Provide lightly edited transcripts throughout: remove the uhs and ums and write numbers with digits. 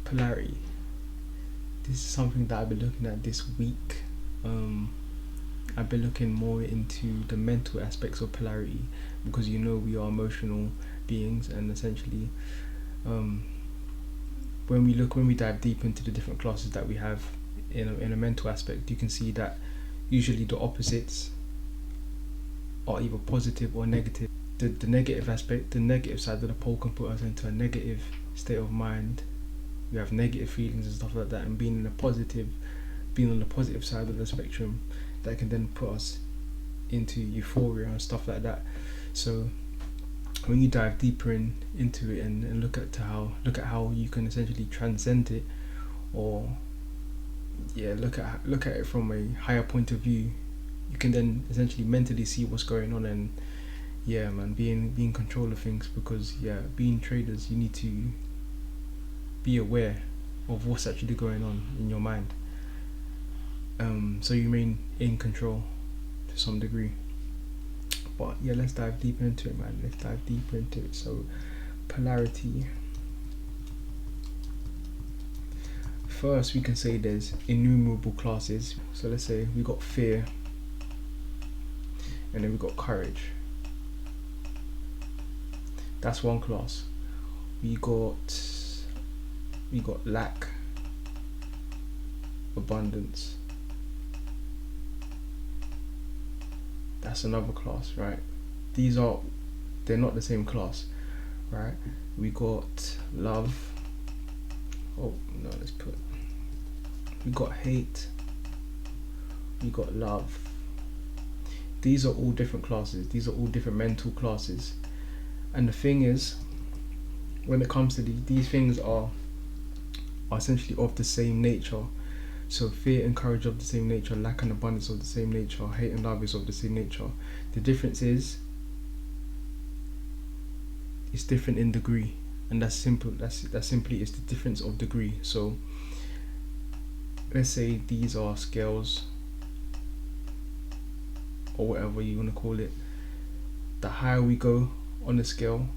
Polarity. This is something that I've been looking at this week. I've been looking more into the mental aspects of polarity, because we are emotional beings, and essentially, um, when we dive deep into the different classes that we have in a mental aspect, you can see that usually the opposites are either positive or negative. The negative aspect, the negative side of the pole, can put us into a negative state of mind. We have negative feelings and stuff like that, and being on the positive side of the spectrum, that can then put us into euphoria and stuff like that. So when you dive deeper into it, and look at how you can essentially transcend it, or look at it from a higher point of view, you can then essentially mentally see what's going on, and be in control of things, because being traders, you need to be aware of what's actually going on in your mind, so you remain in control to some degree. But let's dive deeper into it, man. Let's dive deeper into it. So, polarity. First, we can say there's innumerable classes. So let's say we got fear, and then we got courage. That's one class. We got lack, abundance. That's another class, right? They're not the same class, right? We got love. Oh no, we got hate. We got love. These are all different classes. These are all different mental classes. And the thing is, when it comes to these things are essentially of the same nature. So fear and courage of the same nature, lack and abundance of the same nature, hate and love is of the same nature. The difference is, it's different in degree, and that's simple. That's simply, it's the difference of degree. So let's say these are scales, or whatever you want to call it. The higher we go on the scale,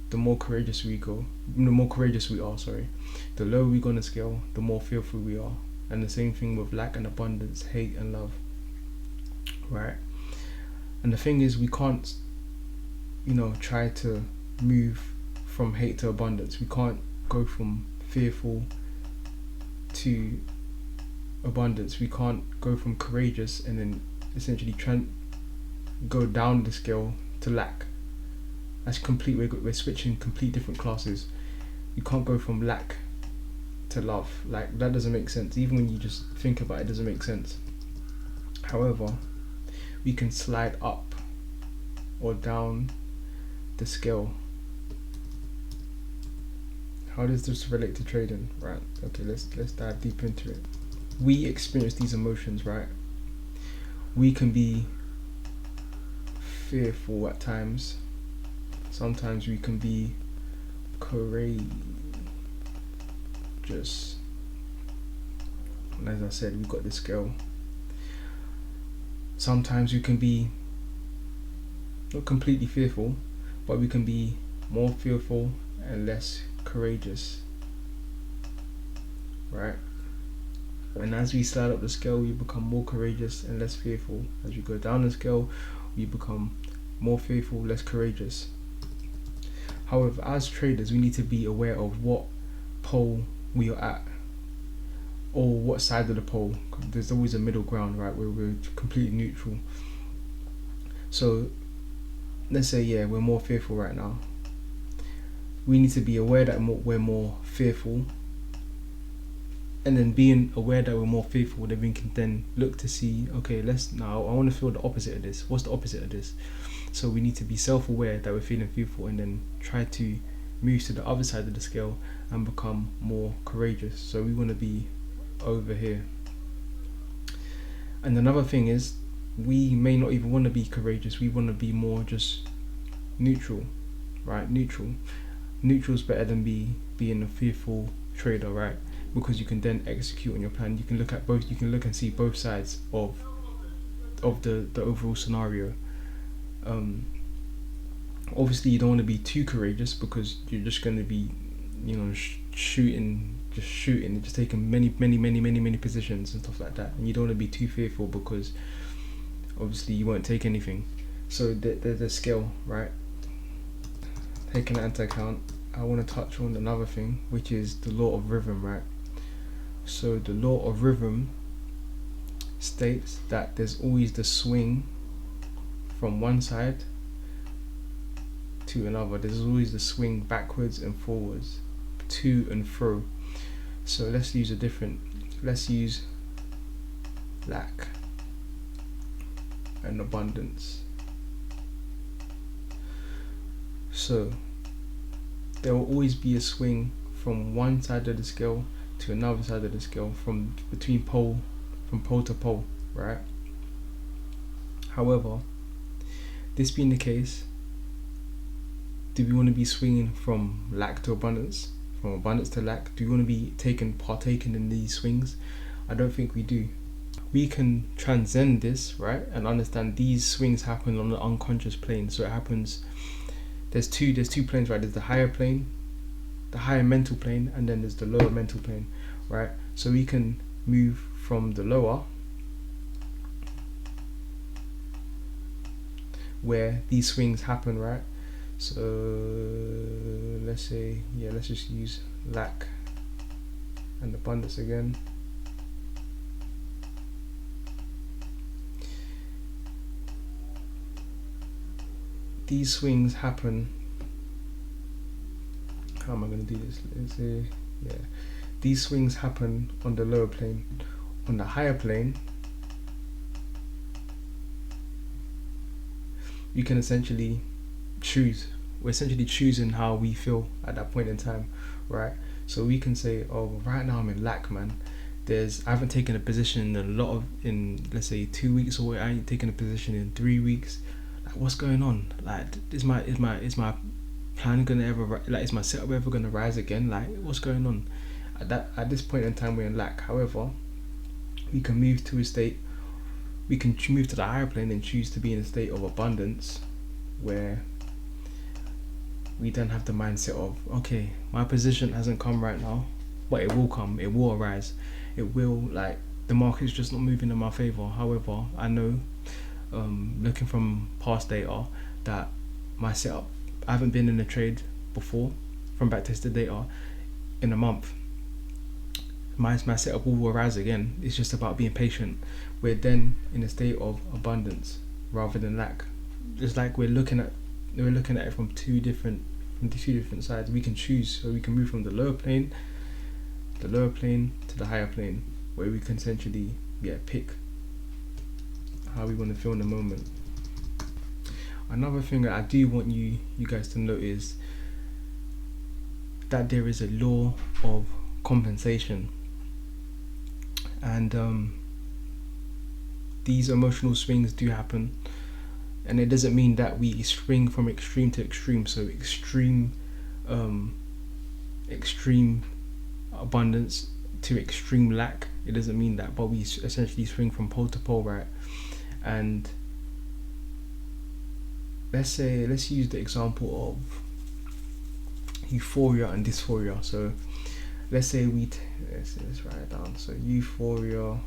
the more courageous we are. Sorry. The lower we go on the scale, the more fearful we are. And the same thing with lack and abundance, hate and love, right? And the thing is, we can't, try to move from hate to abundance. We can't go from fearful to abundance. We can't go from courageous and then essentially go down the scale to lack. That's complete. We're switching complete different classes. You can't go from lack to love. Like, that doesn't make sense. Even when you just think about it, it doesn't make sense. However, we can slide up or down the scale. How does this relate to trading? Right. Okay, let's dive deep into it. We experience these emotions, right? We can be fearful at times. Sometimes we can be courageous. And as I said, we've got this scale. Sometimes we can be not completely fearful, but we can be more fearful and less courageous, right? And as we slide up the scale, we become more courageous and less fearful. As we go down the scale, we become more fearful, less courageous. However, as traders, we need to be aware of what pole we are at, or what side of the pole. There's always a middle ground, right, where we're completely neutral. So let's say, we're more fearful right now. We need to be aware that we're more fearful, and then being aware that we're more fearful, then we can then look to see, okay, I want to feel the opposite of this. What's the opposite of this? So we need to be self-aware that we're feeling fearful, and then try to move to the other side of the scale and become more courageous. So we want to be over here. And another thing is, we may not even want to be courageous. We want to be more just neutral, right? Neutral is better than being a fearful trader, right? Because you can then execute on your plan. You can look at both. You can look and see both sides of the overall scenario. Obviously, you don't want to be too courageous, because you're just going to be, shooting just shooting, just taking many positions and stuff like that, and you don't want to be too fearful because obviously you won't take anything. So the scale, right? Taking that into account, I want to touch on another thing, which is the law of rhythm, right? So the law of rhythm states that there's always the swing from one side to another. There's always the swing backwards and forwards, to and fro. So let's use lack and abundance. So there will always be a swing from one side of the scale to another side of the scale, from pole to pole, right? However, this being the case, do we want to be swinging from lack to abundance, from abundance to lack? Do we want to be partaking in these swings? I don't think we do. We can transcend this, right, and understand these swings happen on the unconscious plane. So it happens. There's two planes, right? There's the higher plane, the higher mental plane, and then there's the lower mental plane, right? So we can move from the lower, where these swings happen, right? So let's just use lack and abundance again. These swings happen. How am I going to do this? Let's say, these swings happen on the lower plane. On the higher plane, you can essentially choose. We're essentially choosing how we feel at that point in time, right? So we can say, oh, right now I'm in lack, man. I haven't taken a position in let's say 2 weeks, or I ain't taken a position in 3 weeks. Like, what's going on? Like, is my plan gonna ever, like, is my setup ever gonna rise again? Like, what's going on? At this point in time, we're in lack. However, we can move to the higher plane and choose to be in a state of abundance, where we then have the mindset of, okay, my position hasn't come right now, but it will come, it will arise, it will, like, the market's just not moving in my favor. However, I know, looking from past data, that my setup, I haven't been in a trade before from backtested data in a month. My setup will arise again. It's just about being patient. We're then in a state of abundance rather than lack. It's like we're looking at it from two different sides. We can choose, so we can move from the lower plane to the higher plane, where we can essentially pick how we want to feel in the moment. Another thing that I do want you guys to note is that there is a law of compensation, and these emotional swings do happen, and it doesn't mean that we swing from extreme to extreme. So extreme abundance to extreme lack. It doesn't mean that, but we essentially swing from pole to pole, right? And let's use the example of euphoria and dysphoria. So let's write it down. So euphoria,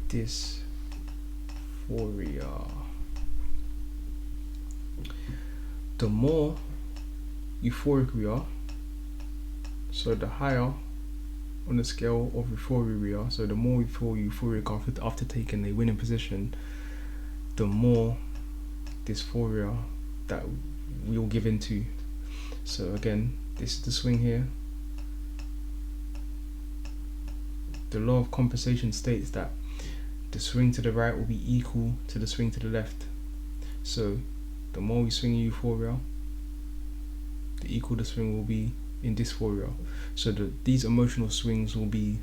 dysphoria. The more euphoric we are, so the higher on the scale of euphoria we are, so the more we feel euphoric after taking a winning position, the more dysphoria that we will give into. So again, this is the swing here. The law of compensation states that the swing to the right will be equal to the swing to the left. So the more we swing in euphoria, the equal the swing will be in dysphoria. So these emotional swings will be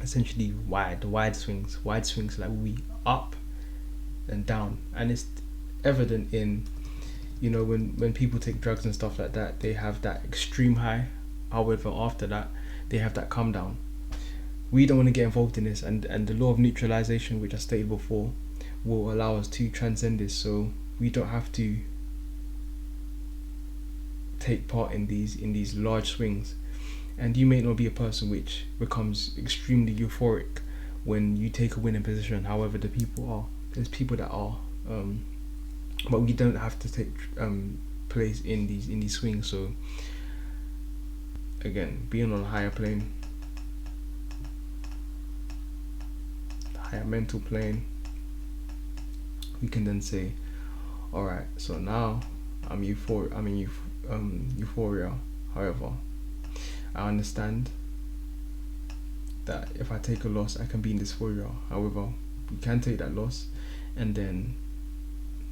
essentially wide swings, like will be up and down. And it's evident in, when people take drugs and stuff like that, they have that extreme high. However, after that, they have that come down. We don't want to get involved in this, and the law of neutralization, which I stated before, will allow us to transcend this. So we don't have to take part in these large swings. And you may not be a person which becomes extremely euphoric when you take a winning position. However, there's people that are, but we don't have to take place in these swings. So again, being on a higher plane, higher mental plane, we can then say, all right, so now I'm euphoria. However, I understand that if I take a loss, I can be in dysphoria. However, we can take that loss and then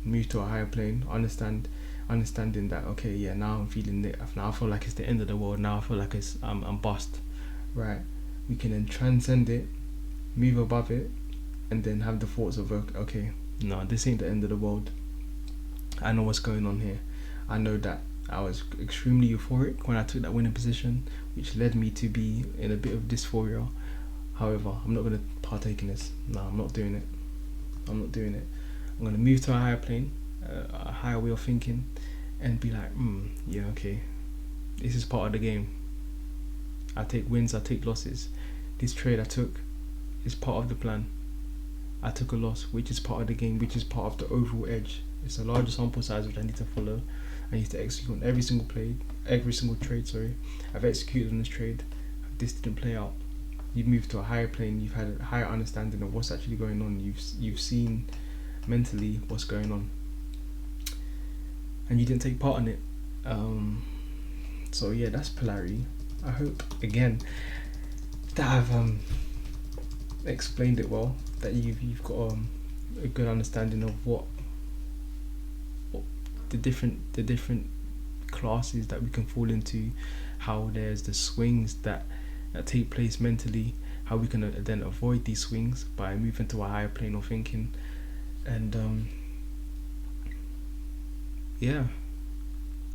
move to a higher plane. Understanding that, okay, yeah, now I'm feeling it. Now I feel like it's the end of the world. Now I feel like I'm bust, right? We can then transcend it, move above it, and then have the thoughts of, okay, no, this ain't the end of the world. I know what's going on here. I know that I was extremely euphoric when I took that winning position, which led me to be in a bit of dysphoria. However, I'm not going to partake in this. No, I'm not doing it. I'm going to move to a higher plane, a higher way of thinking, and be like, yeah, okay, this is part of the game. I take wins, I take losses. This trade I took is part of the plan. I took a loss, which is part of the game, which is part of the overall edge. It's a larger sample size which I need to follow. I need to execute on every single trade. Sorry, I've executed on this trade. This didn't play out. You've moved to a higher plane. You've had a higher understanding of what's actually going on. You've seen mentally what's going on, and you didn't take part in it. So yeah, that's polarity. I hope again that I've explained it well. That you've got a good understanding of what the different classes that we can fall into, how there's the swings that take place mentally, how we can then avoid these swings by moving to a higher plane of thinking, and yeah,